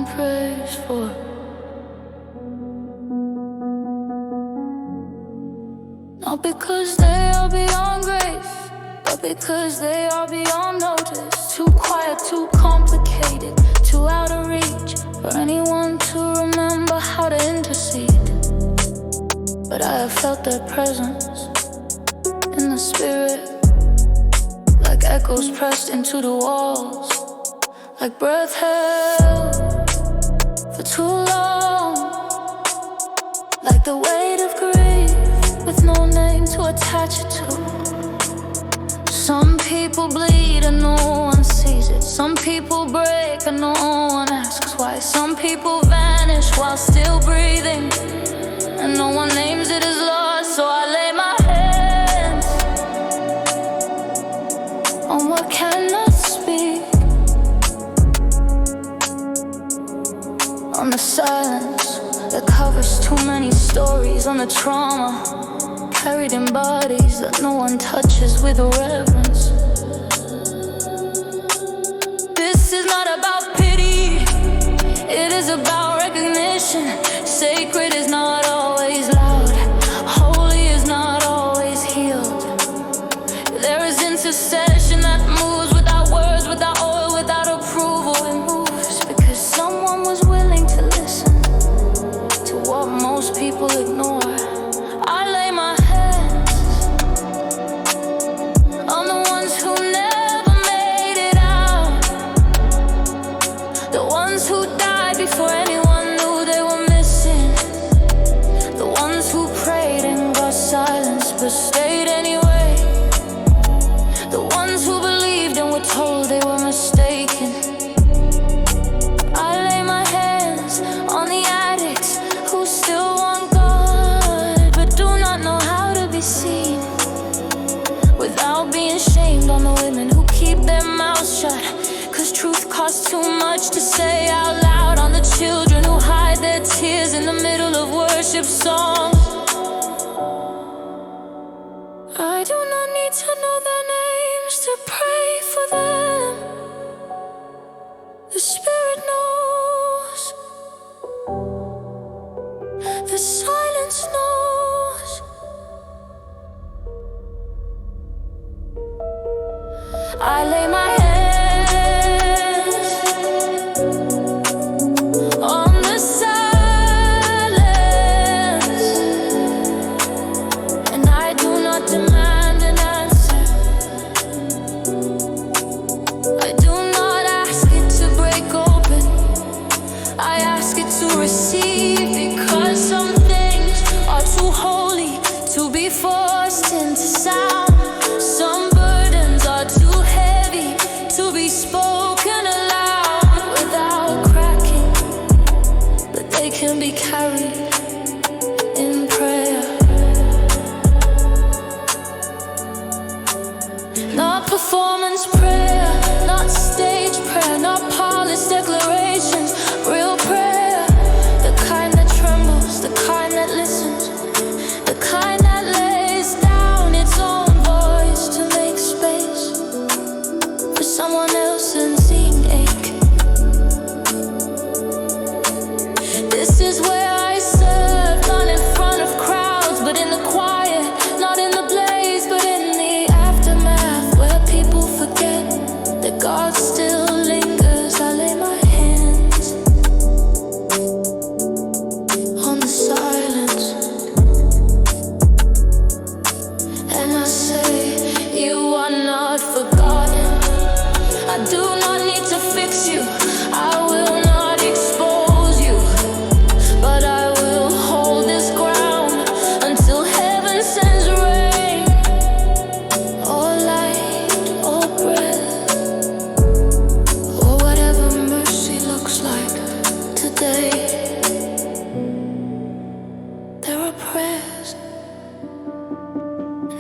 one prays for. Not because they are beyond grace, but because they are beyond notice. Too quiet, too complicated, too out of reach for anyone to remember how to intercede. But I have felt their presence in the spirit, like echoes pressed into the walls, like breath held for too long, like the weight of grief with no name to attach it to. Some people bleed and no one sees it. Some people break and no one asks why. Some people vanish while still breathing, and no one names it as lost. So I lay my hands on what cannot speak, on the silence that covers too many stories, on the trauma carried in bodies that no one touches with reverence. This is not about pity, it is about recognition. Sacred is not always loud, holy is not always healed. There is intercession that moves without words, without oil, without approval. It moves because someone was willing to listen to what most people ignore. I lay my hands on the ones who never made it out, the ones who died before anyone knew they were missing, the ones who prayed and got silence but stayed anyway, the ones who believed and were told they were mistaken. I lay my hands on the addicts who still want God but do not know how to be seen, without being shamed, on the women who keep their mouths shut cause truth costs too much to say out loud, on the children who hide their tears in the middle of worship songs. I do not need to know their names to pray for them. The Spirit knows, the silence knows. I lay my hands on the silence, and I do not demand an answer. I do not ask it to break open, I ask it to receive, because some things are too holy to be forced into sound. Some burdens are too heavy to be spoken aloud without cracking, but they can be carried in prayer. Not performance prayer, not stage prayer, not polished declarations. Real prayer, the kind that trembles, the kind that listens, the kind that lays down its own voice to make space for someone else's unseen ache. This is where I serve, not in front of crowds, but in the quiet, not in the blaze, but in the aftermath, where people forget that God still lingers. I lay my hands on the silence, and I say, you are not forgotten. I do not need to fix you, I will not expose you, but I will hold this ground until heaven sends rain, or light, or breath, or whatever mercy looks like today. There are prayers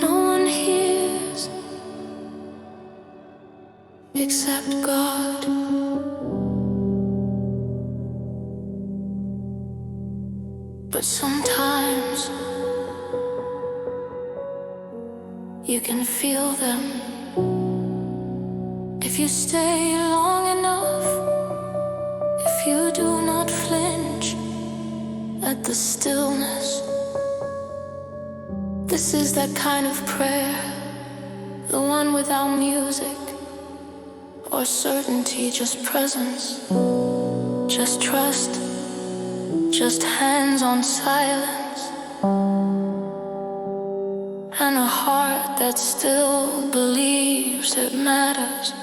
no one hears except God. But sometimes you can feel them if you stay long enough. If you do at the stillness. This is that kind of prayer, the one without music or certainty, just presence, just trust, just hands on silence, and a heart that still believes it matters.